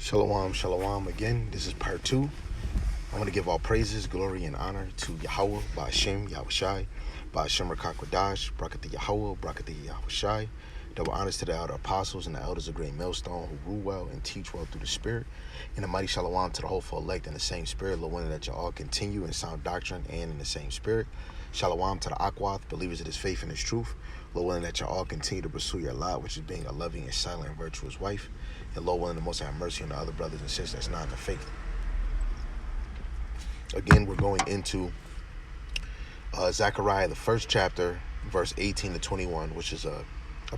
Shalom, shalom again. This is part two. I want to give all praises, glory, and honor to Yahweh, Ba'ashem, Yahushai, Ba'ashem Rakakwadash, Brakati Yahweh, Brakati Yahushai. Double honors to the elder apostles and the elders of Great Millstone who rule well and teach well through the Spirit. And a mighty shalom to the hopeful elect in the same Spirit, Lord, willing that you all continue in sound doctrine and in the same Spirit. Shalom to the Akwath, believers of His faith and His truth. Lord, willing that you all continue to pursue your lot, which is being a loving and silent and virtuous wife. And Lord, willing to most have mercy on the other brothers and sisters that's not in the faith. Again, we're going into Zechariah, the first chapter, verse 18 to 21, which is a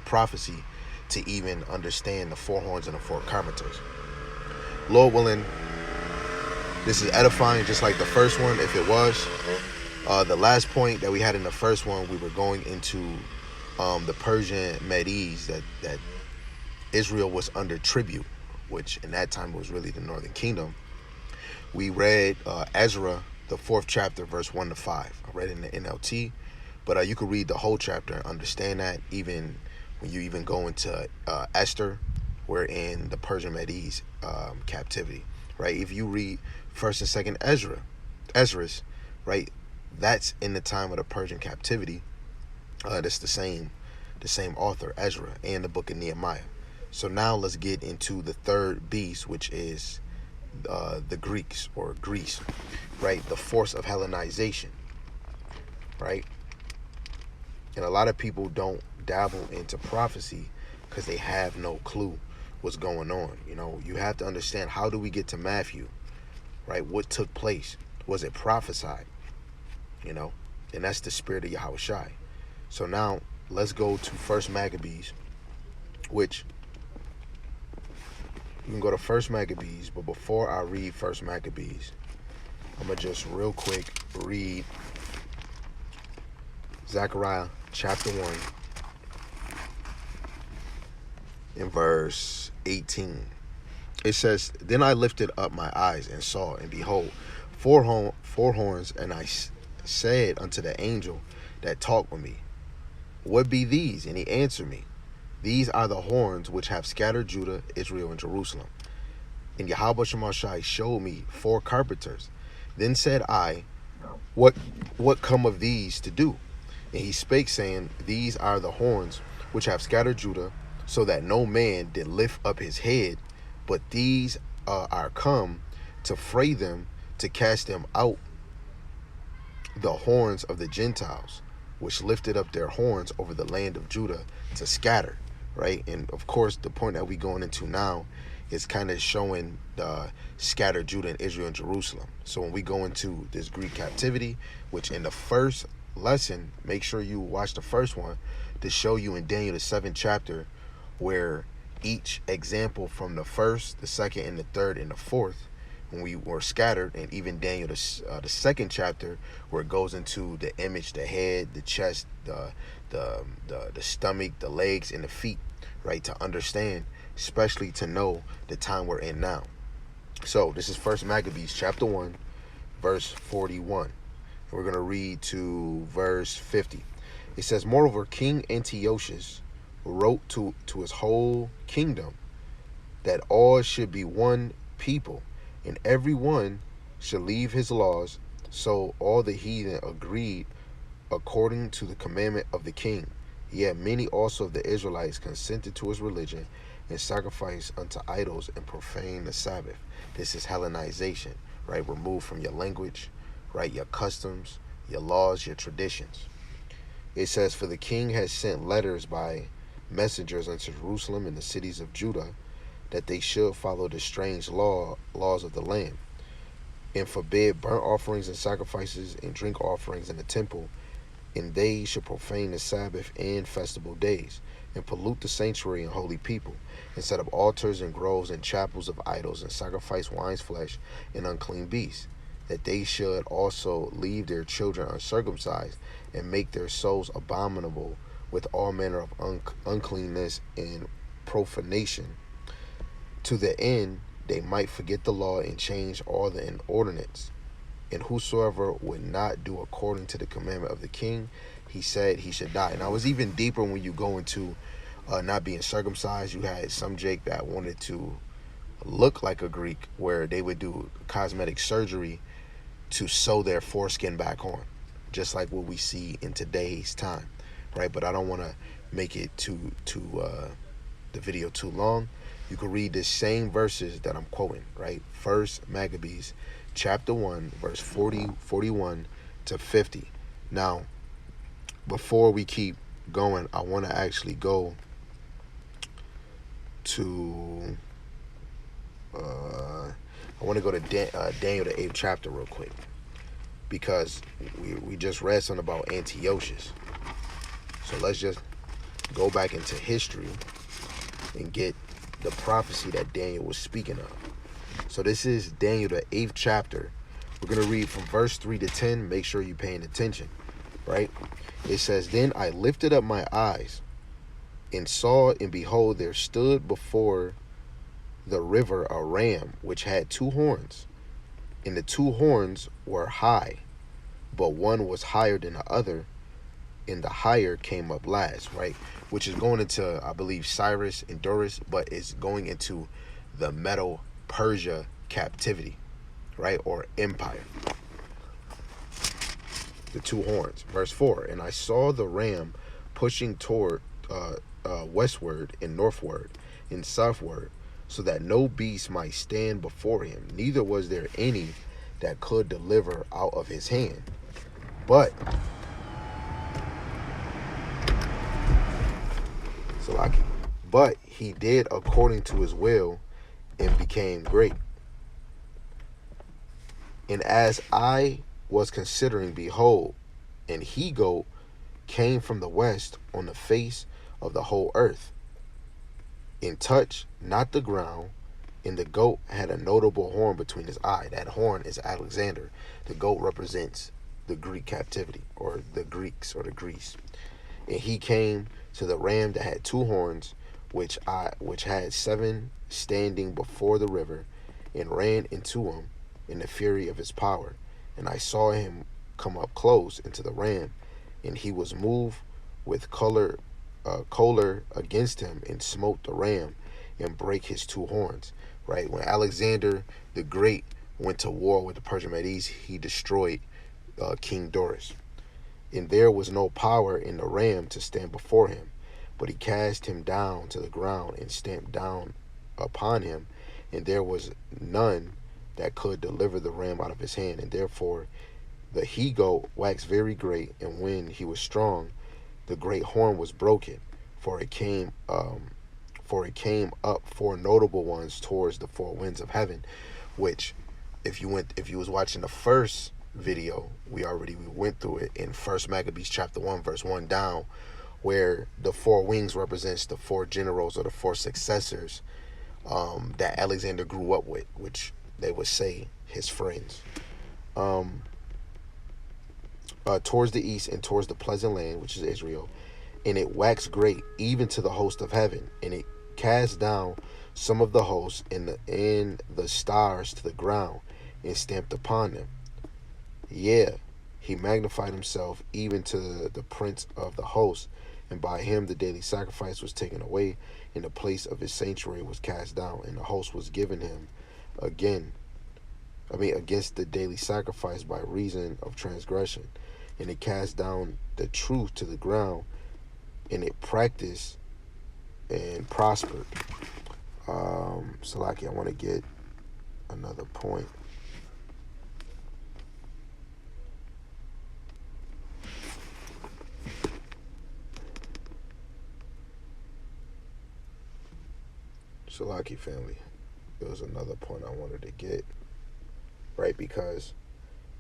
prophecy to even understand the four horns and the four carpenters. Lord willing, this is edifying just like the first one, if it was. The last point that we had in the first one, we were going into the Persian Medes, that Israel was under tribute, which in that time was really the northern kingdom. We read Ezra, the 4th chapter, verse 1 to 5. I read it in the NLT, but you could read the whole chapter and understand that, even when you even go into Esther, we're in the Persian Medes captivity, right? If you read 1st and 2nd Ezra's, right, that's in the time of the Persian captivity. That's the same author, Ezra, and the book of Nehemiah. So now let's get into the third beast, which is the Greeks, or Greece, right? The force of Hellenization, right? And a lot of people don't dabble into prophecy because they have no clue what's going on. You know, you have to understand, how do we get to Matthew, right? What took place? Was it prophesied? You know, and that's the spirit of Yahushai. So now let's go to First Maccabees, which you can go to First Maccabees, but before I read First Maccabees, I'm gonna just real quick read Zechariah chapter 1 in verse 18. It says, "Then I lifted up my eyes and saw, and behold, four horns, and I said unto the angel that talked with me, What be these? And he answered me, These are the horns which have scattered Judah, Israel, and Jerusalem. And Yahweh Shemashai showed me four carpenters. Then said I, What come of these to do? And he spake, saying, These are the horns which have scattered Judah, so that no man did lift up his head, but these are come to fray them, to cast them out, the horns of the Gentiles, which lifted up their horns over the land of Judah, to scatter." Right? And of course, the point that we're going into now is kind of showing the scattered Judah and Israel and Jerusalem. So when we go into this Greek captivity, which in the first lesson, make sure you watch the first one to show you in Daniel the 7th chapter, where each example from the first, the second, and the third, and the fourth, when we were scattered, and even Daniel the 2nd chapter, where it goes into the image, the head, the chest, the stomach, the legs, and the feet, right? To understand, especially to know the time we're in now. So this is First Maccabees chapter 1, verse 41. We're going to read to verse 50. It says, "Moreover, King Antiochus wrote to his whole kingdom that all should be one people, and every one should leave his laws. So all the heathen agreed according to the commandment of the king. Yet many also of the Israelites consented to his religion, and sacrificed unto idols, and profaned the Sabbath." This is Hellenization, right? Removed from your language, right? Your customs, your laws, your traditions. It says, "For the king has sent letters by messengers unto Jerusalem and the cities of Judah, that they should follow the strange laws of the land, and forbid burnt offerings and sacrifices and drink offerings in the temple, and they should profane the Sabbath and festival days, and pollute the sanctuary and holy people, and set up altars and groves and chapels of idols, and sacrifice wine's flesh and unclean beasts, that they should also leave their children uncircumcised, and make their souls abominable with all manner of uncleanness and profanation, to the end they might forget the law and change all the ordinance. And whosoever would not do according to the commandment of the king, he said he should die." Now, it's even deeper when you go into not being circumcised. You had some Jake that wanted to look like a Greek, where they would do cosmetic surgery to sew their foreskin back on, just like what we see in today's time, right? But I don't want to make it the video too long. You can read the same verses that I'm quoting, right? First Maccabees chapter 1 verse 40, 41 to 50. Now, before we keep going, I want to actually go to Daniel the 8th chapter real quick, because we just read something about Antiochus. So let's just go back into history and get the prophecy that Daniel was speaking of. So this is Daniel the 8th chapter. We're going to read from verse 3 to 10. Make sure you're paying attention, right? It says, "Then I lifted up my eyes and saw, and behold, there stood before the river a ram which had two horns, and the two horns were high, but one was higher than the other, and the higher came up last," right? Which is going into, I believe, Cyrus and Darius, but it's going into the Medo Persia captivity, right? Or empire. The two horns. Verse 4, "And I saw the ram pushing toward westward and northward and southward, so that no beast might stand before him, neither was there any that could deliver out of his hand. But he did according to his will and became great. And as I was considering, behold, an he-goat came from the west on the face of the whole earth, and touched not the ground, and the goat had a notable horn between his eye." That horn is Alexander. The goat represents the Greek captivity, or the Greeks, or the Greece. "And he came to the ram that had two horns, which had seven standing before the river, and ran into him in the fury of his power. And I saw him come up close into the ram, and he was moved with choler against him, and smote the ram and brake his two horns." Right? When Alexander the Great went to war with the Persian Medes, he destroyed King Darius. "And there was no power in the ram to stand before him, but he cast him down to the ground and stamped down upon him, and there was none that could deliver the ram out of his hand. And therefore the he-goat waxed very great, and when he was strong, the great horn was broken, for it came up four notable ones towards the four winds of heaven." Which, if you was watching the first video, we went through it in First Maccabees chapter 1 verse 1 down, where the four wings represents the four generals, or the four successors that Alexander grew up with, which they would say his friends. Towards the east and towards the pleasant land, which is Israel, and it waxed great even to the host of heaven, and it cast down some of the hosts and the stars to the ground, and stamped upon them. Yeah, he magnified himself even to the prince of the host, and by him the daily sacrifice was taken away, and the place of his sanctuary was cast down, and the host was given him against the daily sacrifice by reason of transgression. And it cast down the truth to the ground, and it practiced and prospered. Salaki, I want to get another point. Salaki family, there was another point I wanted to get, right? Because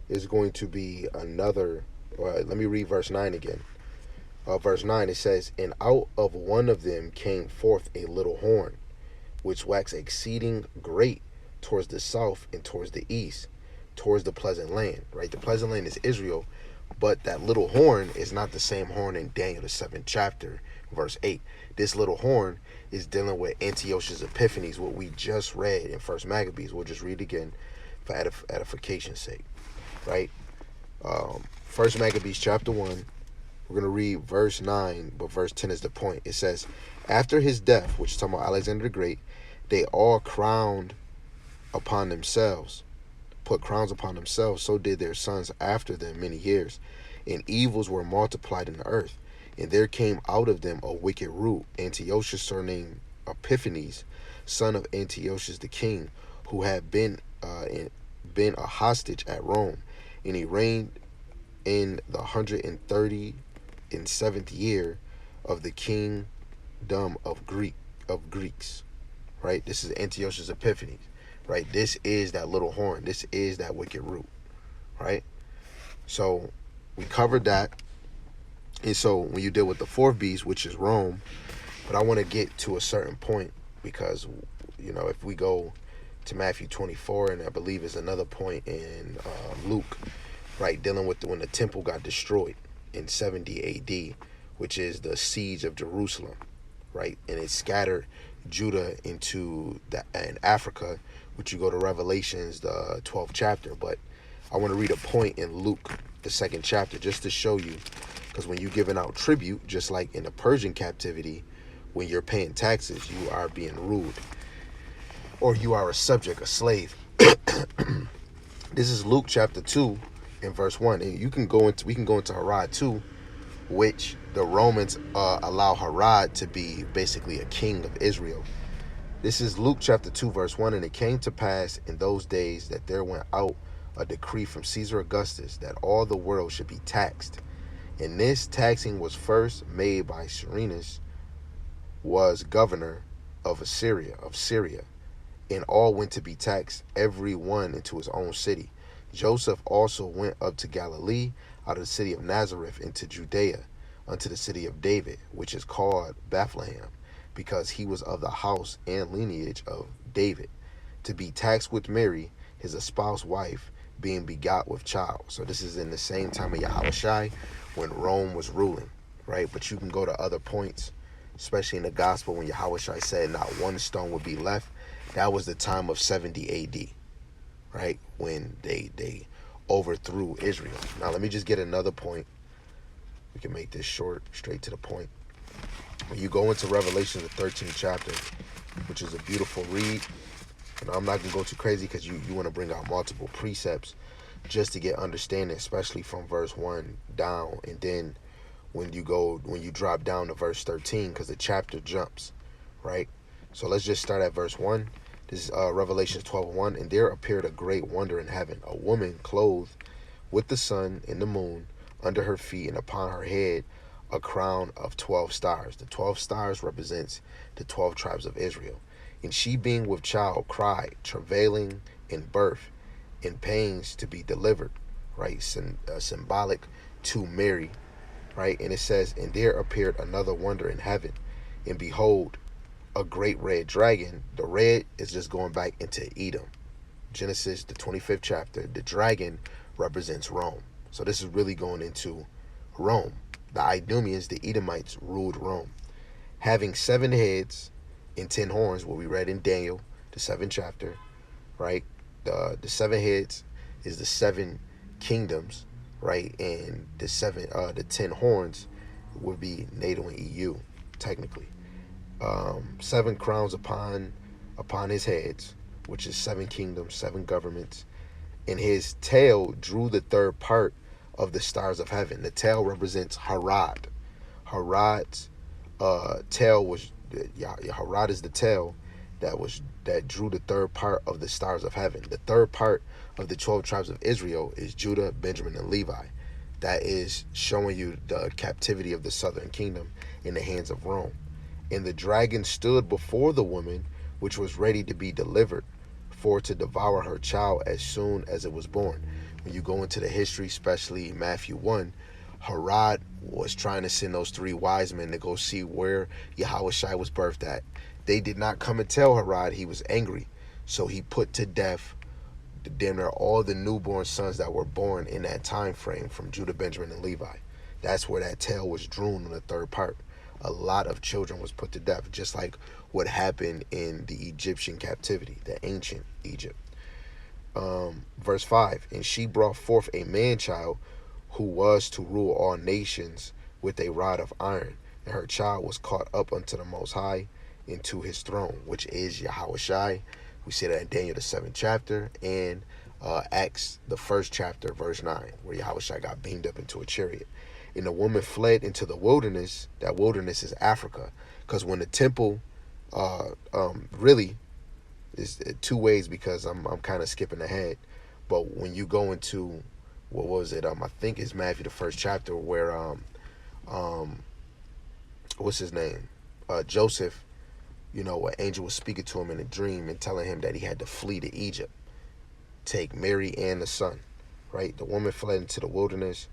it's going to be another. Let me read verse 9 again. Verse 9, it says, "And out of one of them came forth a little horn, which waxed exceeding great towards the south and towards the east, towards the pleasant land." Right? The pleasant land is Israel, but that little horn is not the same horn in Daniel the 7th chapter, verse 8. This little horn is dealing with Antiochus Epiphanes, what we just read in First Maccabees. We'll just read again for edification's sake, right? First Maccabees chapter 1, we're going to read verse 9, but verse 10 is the point. It says, "After his death," which is talking about Alexander the Great, They all put crowns upon themselves. So did their sons after them many years. And evils were multiplied in the earth. And there came out of them a wicked root, Antiochus surnamed Epiphanes, son of Antiochus the king, who had been a hostage at Rome. And he reigned in the 137th year of the kingdom of Greeks. Right? This is Antiochus Epiphanes. Right? This is that little horn. This is that wicked root. Right? So we covered that. And so when you deal with the fourth beast, which is Rome, but I want to get to a certain point because, if we go to Matthew 24, and I believe is another point in Luke, right, dealing with when the temple got destroyed in 70 AD, which is the siege of Jerusalem, right, and it scattered Judah into and Africa, which you go to Revelations, the 12th chapter. But I want to read a point in Luke, the 2nd chapter, just to show you, because when you're giving out tribute, just like in the Persian captivity, when you're paying taxes, you are being ruled, or you are a subject, a slave. This is Luke chapter 2 and verse 1. And we can go into Herod 2, which the Romans allow Herod to be basically a king of Israel. This is Luke chapter 2 verse 1. And it came to pass in those days that there went out a decree from Caesar Augustus that all the world should be taxed. And this taxing was first made by Cyrenius, was governor of Syria, and all went to be taxed, every one into his own city. Joseph also went up to Galilee, out of the city of Nazareth, into Judea, unto the city of David, which is called Bethlehem, because he was of the house and lineage of David, to be taxed with Mary, his espoused wife, being begot with child. So this is in the same time of Yahushai, when Rome was ruling, right? But you can go to other points, especially in the gospel, when Yahushai said not one stone would be left. That was the time of 70 AD, right? When they overthrew Israel. Now let me just get another point. We can make this short, straight to the point. When you go into Revelation, the 13th chapter, which is a beautiful read, and I'm not going to go too crazy because you want to bring out multiple precepts just to get understanding, especially from verse 1 down. And then when you drop down to verse 13, because the chapter jumps, right? So let's just start at verse 1. This is Revelation 12:1. And there appeared a great wonder in heaven, a woman clothed with the sun and the moon under her feet, and upon her head a crown of 12 stars. The 12 stars represents the 12 tribes of Israel. And she, being with child, cried, travailing in birth, in pains to be delivered, right? Symbolic to Mary, right? And it says, and there appeared another wonder in heaven, and behold, a great red dragon. The red is just going back into Edom. Genesis, the 25th chapter. The dragon represents Rome. So this is really going into Rome. The Idumeans, the Edomites, ruled Rome, having 7 heads and 10 horns, what we read in Daniel, the 7th chapter, right? The 7 heads is the 7 kingdoms, right? And the 10 horns would be NATO and EU, technically. 7 crowns upon his heads, which is 7 kingdoms, 7 governments. And his tail drew the third part of the stars of heaven. The tail represents Herod. Herod's tail was Herod is the tail that drew the third part of the stars of heaven. The third part of the 12 tribes of Israel is Judah, Benjamin, and Levi. That is showing you the captivity of the southern kingdom in the hands of Rome. And the dragon stood before the woman, which was ready to be delivered, for to devour her child as soon as it was born. When you go into the history, especially Matthew 1, Herod was trying to send those 3 wise men to go see where Yahushua was birthed at. They did not come and tell Herod. He was angry. So he put to death damn near all the newborn sons that were born in that time frame from Judah, Benjamin, and Levi. That's where that tail was drawn on the third part. A lot of children was put to death, just like what happened in the Egyptian captivity, the ancient Egypt. Verse 5, and she brought forth a man-child who was to rule all nations with a rod of iron. And her child was caught up unto the Most High, into his throne, which is Yahushai. We see that in Daniel the 7th chapter and Acts the 1st chapter, verse 9, where Yahushai got beamed up into a chariot. And the woman fled into the wilderness. That wilderness is Africa, because when the temple really is two ways, because I'm kind of skipping ahead. But when you go into, what was it? I think it's Matthew the 1st chapter, where what's his name? Joseph, an angel was speaking to him in a dream and telling him that he had to flee to Egypt, take Mary and the son, right? The woman fled into the wilderness,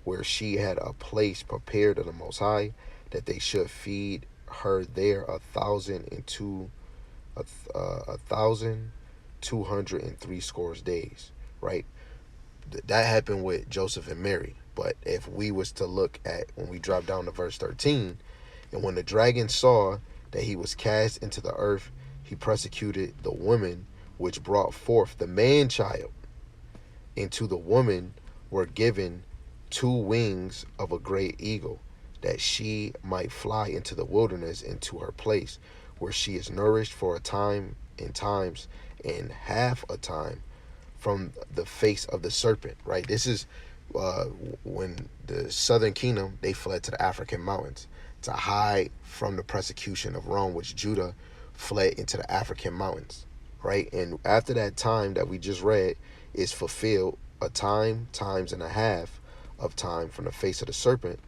where she had a place prepared of the Most High, that they should feed her there 1,203 scores days, right? That happened with Joseph and Mary. But if we was to look at, when we drop down to verse 13, and when the dragon saw that he was cast into the earth, he persecuted the woman which brought forth the man child. And to the woman were given 2 wings of a great eagle, that she might fly into the wilderness, into her place, where she is nourished for a time and times and half a time from the face of the serpent, right? This is when the southern kingdom, they fled to the African mountains to hide from the persecution of Rome, which Judah fled into the African mountains, right? And after that time that we just read is fulfilled, a time, times and a half of time from the face of the serpent,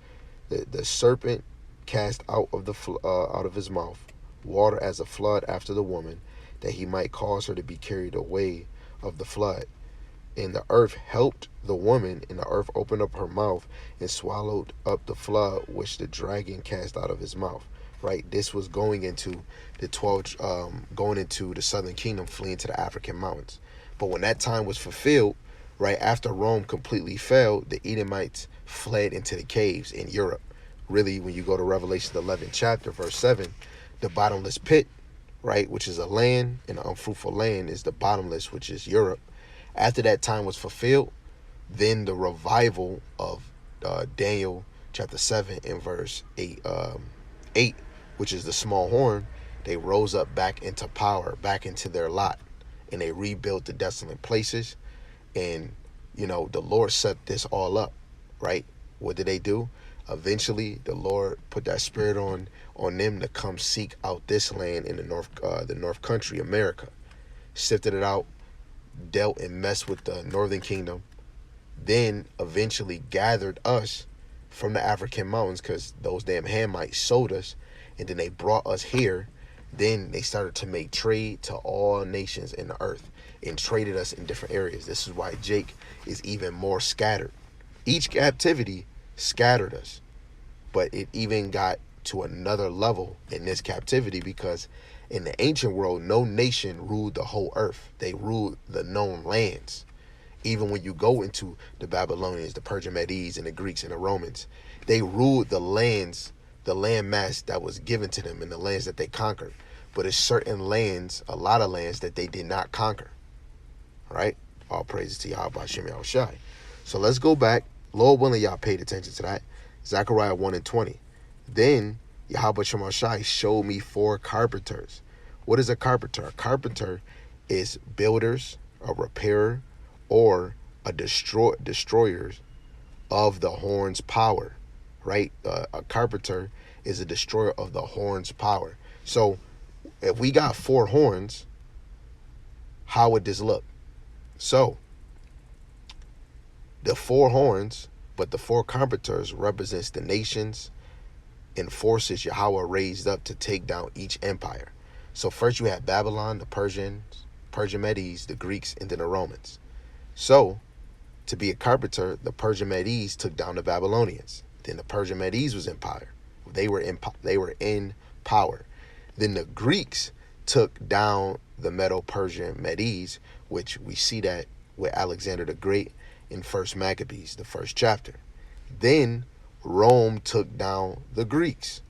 the serpent cast out of his mouth water as a flood after the woman, that he might cause her to be carried away of the flood. And the earth helped the woman, and the earth opened up her mouth and swallowed up the flood which the dragon cast out of his mouth. Right? This was going into the going into the southern kingdom, fleeing to the African mountains. But when that time was fulfilled, right after Rome completely fell, the Edomites fled into the caves in Europe. Really, when you go to Revelation 11 chapter, verse 7, the bottomless pit, right, which is a land, and an unfruitful land is the bottomless, which is Europe. After that time was fulfilled, then the revival of Daniel chapter 7 and verse 8, which is the small horn, they rose up back into power, back into their lot, and they rebuilt the desolate places. And, the Lord set this all up, right? What did they do? Eventually, the Lord put that spirit on them to come seek out this land in the north country, America. Sifted it out, dealt and messed with the northern kingdom, then eventually gathered us from the African mountains, because those damn Hamites sold us, and then they brought us here. Then they started to make trade to all nations in the earth and traded us in different areas. This is why Jake is even more scattered. Each captivity scattered us, but it even got to another level in this captivity, because in the ancient world, no nation ruled the whole earth. They ruled the known lands. Even when you go into the Babylonians, the Persian Medes, and the Greeks and the Romans, they ruled the lands, the land mass that was given to them, and the lands that they conquered. But it's certain lands, a lot of lands, that they did not conquer. Right? All praises to Yahweh Shem Yahushai. So let's go back. Lord willing, y'all paid attention to that. Zechariah 1 and 20. Then Yahweh Shem Yahushai showed me 4 carpenters. What is a carpenter? A carpenter is builders, a repairer, or a destroyers of the horn's power. Right? A carpenter is a destroyer of the horn's power. So if we got 4 horns, how would this look? So the 4 horns, but the 4 carpenters represents the nations and forces Yahweh raised up to take down each empire. So first you have Babylon, the Persian Medes, the Greeks, and then the Romans. So to be a carpenter, the Persian Medes took down the Babylonians. Then the Persian Medes was in power. They were in power. Then the Greeks took down the Medo-Persian Medes, which we see that with Alexander the Great in 1 Maccabees, the 1st chapter. Then Rome took down the Greeks.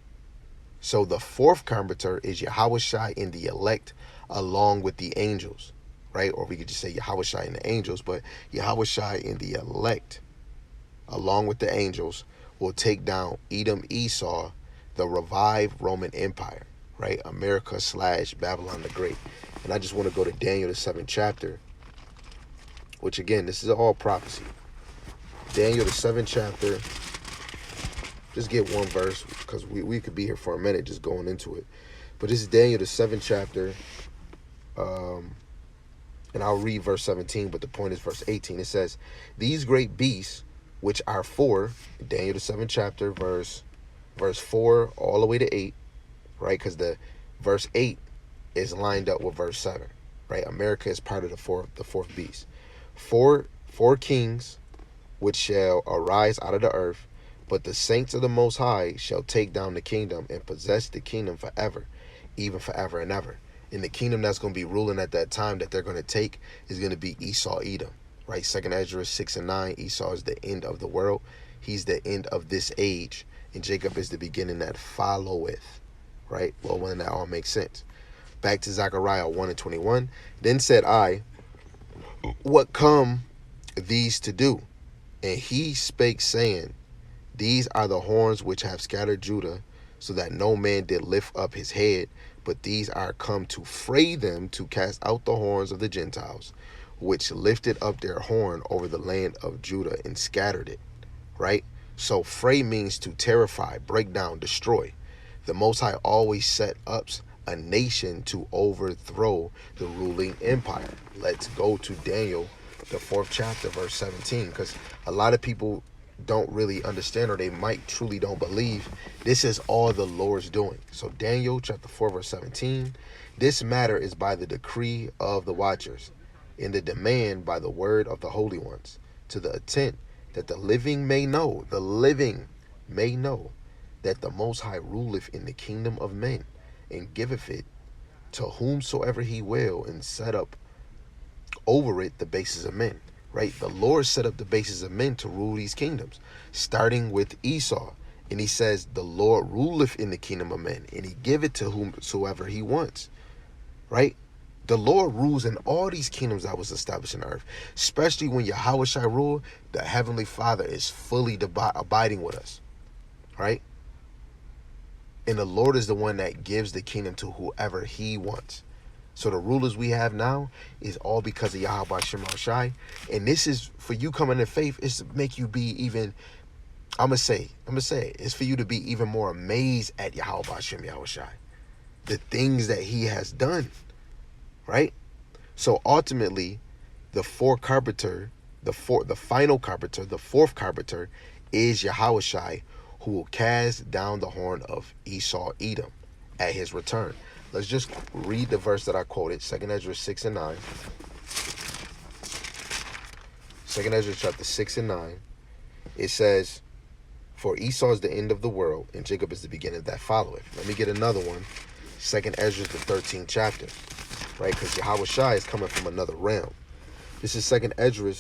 So the 4th carpenter is Yahushai and the elect, along with the angels, right? Or we could just say Yahushai and the angels, but Yahushai and the elect, along with the angels, will take down Edom, Esau, the revived Roman Empire, right? America / Babylon the Great. And I just want to go to Daniel, the 7th chapter, which again, this is all prophecy. Daniel, the 7th chapter. Just get one verse because we could be here for a minute just going into it. But this is Daniel, the 7th chapter. And I'll read verse 17, but the point is verse 18. It says, these great beasts, which are four, Daniel, the 7th chapter, verse 4 all the way to 8, right? Because the verse 8 is lined up with verse 7, right? America is part of the fourth beast. Four kings, which shall arise out of the earth, but the saints of the Most High shall take down the kingdom and possess the kingdom forever, even forever and ever. And the kingdom that's going to be ruling at that time that they're going to take is going to be Esau, Edom, right? 2nd Ezra 6 and 9, Esau is the end of the world. He's the end of this age. And Jacob is the beginning that followeth, right? Well, when that all makes sense. Back to Zechariah 1 and 21. Then said I, what come these to do? And he spake, saying, these are the horns which have scattered Judah, so that no man did lift up his head, but these are come to fray them, to cast out the horns of the Gentiles, which lifted up their horn over the land of Judah and scattered it, right? So fray means to terrify, break down, destroy. The Most High always set up a nation to overthrow the ruling empire. Let's go to Daniel, the 4th chapter, verse 17, because a lot of people don't really understand, or they might truly don't believe this is all the Lord's doing. So Daniel chapter 4 verse 17, this matter is by the decree of the watchers, in the demand by the word of the holy ones, to the intent that the living may know that the Most High ruleth in the kingdom of men, and giveth it to whomsoever he will, and set up over it the bases of men. Right? The Lord set up the bases of men to rule these kingdoms, starting with Esau. And he says, the Lord ruleth in the kingdom of men, and he give it to whomsoever he wants. Right? The Lord rules in all these kingdoms that was established on earth, especially when Yahweh Shai rule, the Heavenly Father is fully abiding with us. Right? And the Lord is the one that gives the kingdom to whoever he wants. So the rulers we have now is all because of Yahweh Shai. And this is for you coming in faith, is to make you be even, I'm gonna say it's for you to be even more amazed at Yahweh Shai. The things that he has done. Right? So ultimately, the fourth carpenter, the fourth carpenter is Yahweh Shai, who will cast down the horn of Esau, Edom at his return. Let's just read the verse that I quoted, 2nd Ezra 6 and 9. 2nd Ezra chapter 6 and 9. It says, for Esau is the end of the world, and Jacob is the beginning that followeth. Let me get another one. 2nd Ezra, the 13th chapter. Right? Because Yahweh Shai is coming from another realm. This is 2nd Ezra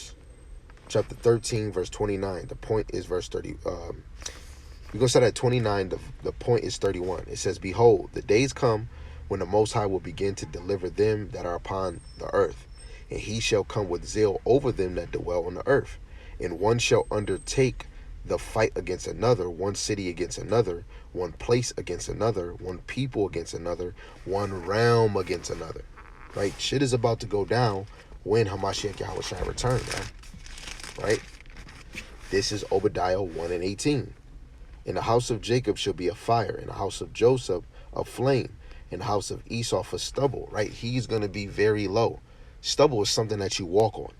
chapter 13, verse 29. The point is verse 30. We're going to start at 29. The point is 31. It says, behold, the days come when the Most High will begin to deliver them that are upon the earth, and he shall come with zeal over them that dwell on the earth. And one shall undertake the fight against another, one city against another, one place against another, one people against another, one realm against another. Right? Shit is about to go down when Hamashiach Yahweh Shai return, man. Right? This is Obadiah 1 and 18. In the house of Jacob shall be a fire, in the house of Joseph a flame, in the house of Esau for stubble, right? He's going to be very low. Stubble is something that you walk on,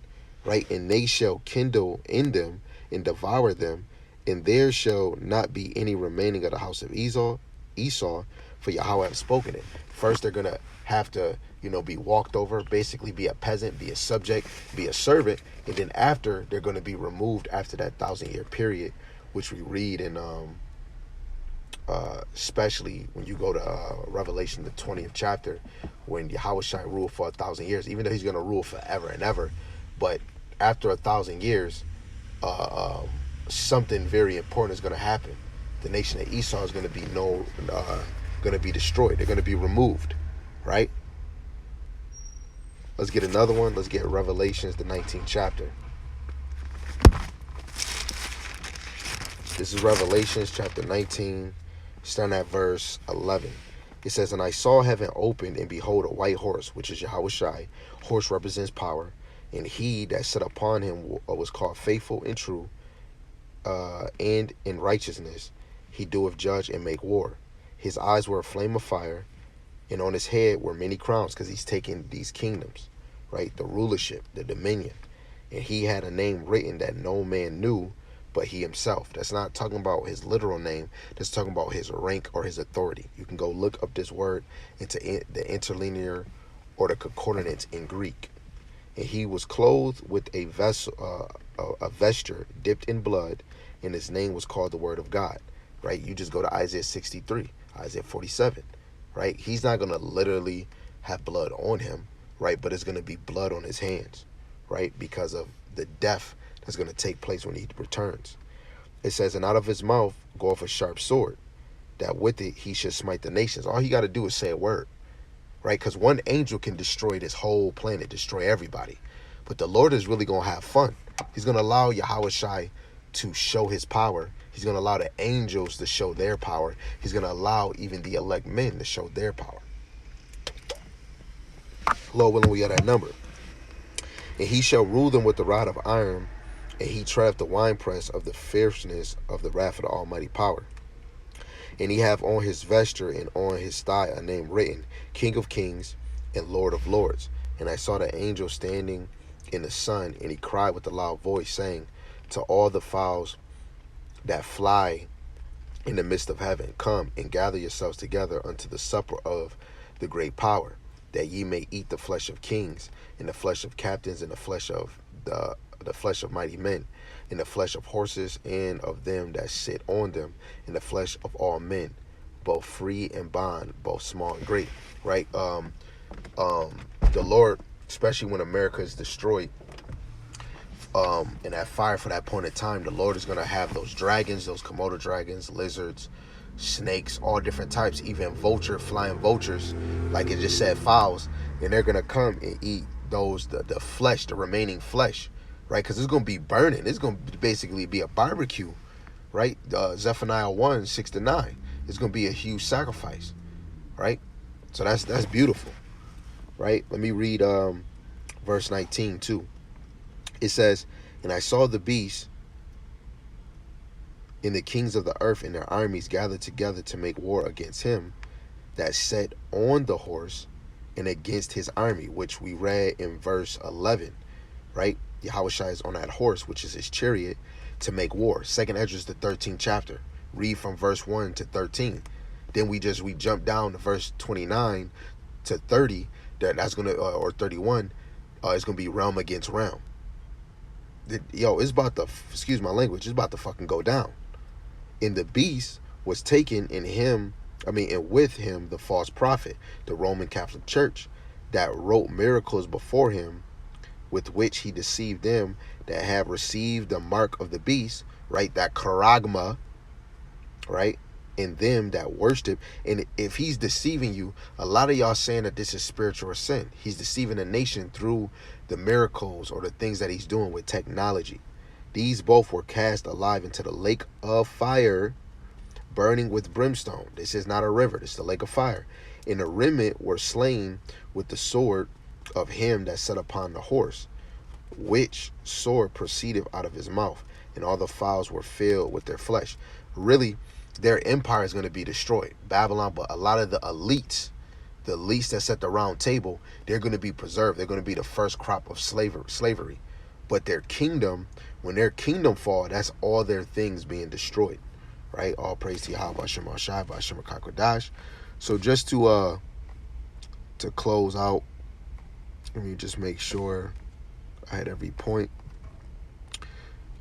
right? And they shall kindle in them and devour them, and there shall not be any remaining of the house of Esau, for Yahweh have spoken it. First, they're going to have to, be walked over, basically be a peasant, be a subject, be a servant, and then after, they're going to be removed after that 1,000-year period, which we read in especially when you go to Revelation, the 20th chapter, when Yahweh Shai ruled for 1,000 years, even though he's going to rule forever and ever. But after 1,000 years, something very important is going to happen. The nation of Esau is going to be going to be destroyed. They're going to be removed, right? Let's get another one. Let's get Revelations, the 19th chapter. This is Revelations chapter 19, starting at verse 11. It says, and I saw heaven opened, and behold, a white horse, which is Yahweh Shai. Horse represents power. And he that sat upon him was called faithful and true, and in righteousness he doeth judge and make war. His eyes were a flame of fire, and on his head were many crowns, because he's taking these kingdoms, right? The rulership, the dominion. And he had a name written that no man knew but he himself. That's not talking about his literal name. That's talking about his rank or his authority. You can go look up this word into the interlinear or the concordance in Greek. And he was clothed with a vessel, a vesture dipped in blood, and his name was called the Word of God. Right? You just go to Isaiah 63, Isaiah 47. Right? He's not going to literally have blood on him, right? But it's going to be blood on his hands, right? Because of the death that's going to take place when he returns. It says, and out of his mouth goeth a sharp sword, that with it he should smite the nations. All he got to do is say a word, right? Because one angel can destroy this whole planet, destroy everybody. But the Lord is really going to have fun. He's going to allow Yahweh Shai to show his power. He's going to allow the angels to show their power. He's going to allow even the elect men to show their power. Lord willing, we got that number. And he shall rule them with the rod of iron, and he treadeth the winepress of the fierceness of the wrath of the almighty power. And he have on his vesture and on his thigh a name written, King of Kings and Lord of Lords. And I saw the angel standing in the sun, and he cried with a loud voice, saying to all the fowls that fly in the midst of heaven, come and gather yourselves together unto the supper of the great power, that ye may eat the flesh of kings, and the flesh of captains, and the flesh of the flesh of mighty men, and the flesh of horses, and of them that sit on them, and the flesh of all men, both free and bond, both small and great. Right? The Lord, especially when America is destroyed, and that fire for that point in time, the Lord is going to have those dragons, those Komodo dragons, lizards, snakes, all different types, even flying vultures, like it just said, fowls, and they're going to come and eat those, the flesh, the remaining flesh, right? Because it's going to be burning. It's going to basically be a barbecue, right? Zechariah 1, 6-9. It's going to be a huge sacrifice, right? So that's beautiful, right? Let me read verse 19 too. It says, and I saw the beast and the kings of the earth and their armies gathered together to make war against him that sat on the horse and against his army, which we read in verse 11, right? Yahweh Shai is on that horse, which is his chariot, to make war. Second Esdras, the 13th chapter. Read from verse 1 to 13. Then we jump down to verse 29 to 30. That's gonna or 31. It's gonna be realm against realm. It's about to, excuse my language, it's about to fucking go down. And the beast was taken and with him the false prophet, the Roman Catholic Church, that wrote miracles before him, with which he deceived them that have received the mark of the beast, right? That charagma, right? And them that worship. And if he's deceiving you, a lot of y'all saying that this is spiritual sin. He's deceiving the nation through the miracles or the things that he's doing with technology. These both were cast alive into the lake of fire, burning with brimstone. This is not a river, this is the lake of fire. And the remnant were slain with the sword of him that sat upon the horse, which sword proceeded out of his mouth, and all the fowls were filled with their flesh. Really, their empire is going to be destroyed, Babylon, but a lot of the elites that set the round table, they're going to be preserved. They're going to be the first crop of slavery. But their kingdom, when their kingdom fall, that's all their things being destroyed, right? All praise to Yahweh, Hashem Shai, Hashem Kakodash. So just to close out, let me just make sure I had every point.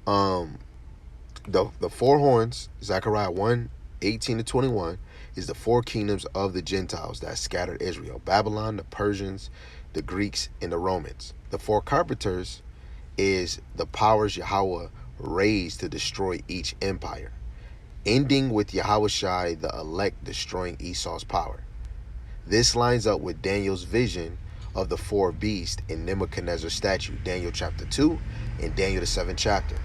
The four horns, Zechariah 1, 18-21, is the four kingdoms of the Gentiles that scattered Israel: Babylon, the Persians, the Greeks, and the Romans. The four carpenters is the powers Yahweh raised to destroy each empire, ending with Yahweh Shai, the elect, destroying Esau's power. This lines up with Daniel's vision of the four beasts in Nebuchadnezzar's statue, Daniel chapter 2 and Daniel the 7th chapter.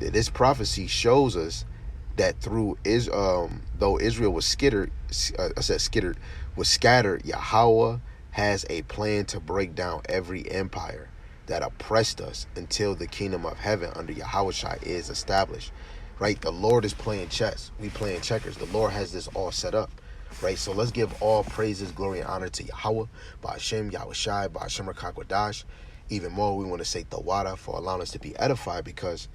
This prophecy shows us that though Israel was scattered I said skittered, was scattered, Yahweh has a plan to break down every empire that oppressed us until the kingdom of heaven under Yahushua is established. Right? The Lord is playing chess. We playing checkers. The Lord has this all set up. Right? So let's give all praises, glory, and honor to Yahweh, Ba'ashem, Yahushai, Ba'ashem Rakakwadash. Even more, we want to say Tawada for allowing us to be edified, because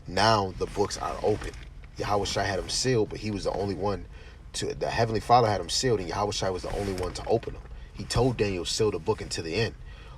now the books are open. Yahushua had them sealed, but he was the only one to, the Heavenly Father had them sealed, and Yahushua was the only one to open them. He told Daniel, seal the book until the end.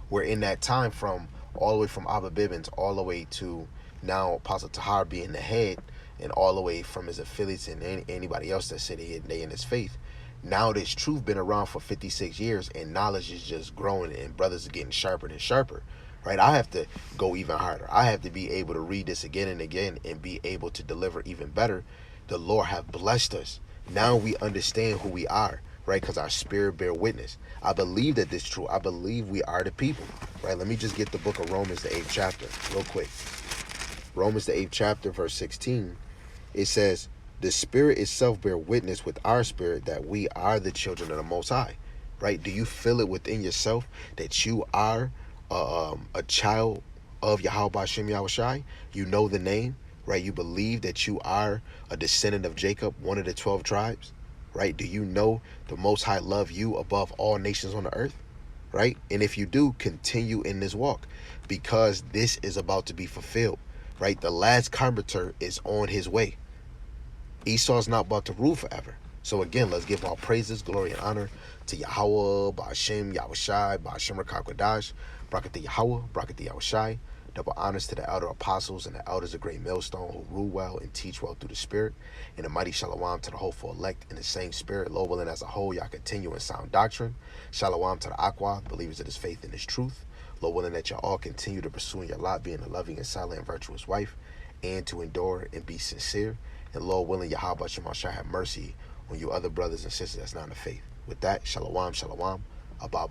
We're in that time from all the way from Abba Bibbins all the way to now Apostle Tahar being the head, and all the way from his affiliates and anybody else that said they in his faith. Now this truth been around for 56 years, and knowledge is just growing, and brothers are getting sharper and sharper. Right? I have to go even harder. I have to be able to read this again and again and be able to deliver even better. The Lord have blessed us. Now we understand who we are, right? Because our spirit bear witness. I believe that this is true. I believe we are the people, right? Let me just get the book of Romans, the 8th chapter, real quick. Romans, the 8th chapter, verse 16. It says, the Spirit itself bear witness with our spirit that we are the children of the Most High, right? Do you feel it within yourself that you are a child of Yahweh Ba'ashem Yahushai? You know the name, right? You believe that you are a descendant of Jacob, one of the 12 tribes, right? Do you know the Most High love you above all nations on the earth, right? And if you do, continue in this walk, because this is about to be fulfilled, right? The last carpenter is on his way. Esau's not about to rule forever. So again, let's give all praises, glory, and honor to Yahweh, Ba'ashem, Yahushai, Ba'ashem Rakakwadash, Brakat Yahweh, Brakat Yahushai. Double honors to the elder apostles and the elders of Great Millstone who rule well and teach well through the Spirit. And a mighty shalom to the hopeful elect in the same Spirit. Lord willing, as a whole, y'all continue in sound doctrine. Shalom to the Aqua, believers of this faith and this truth. Lord willing, that y'all all continue to pursue in your lot, being a loving and silent and virtuous wife, and to endure and be sincere. And Lord willing, Yahweh shall have mercy on you other brothers and sisters that's not in the faith. With that, shalom, shalom, abba.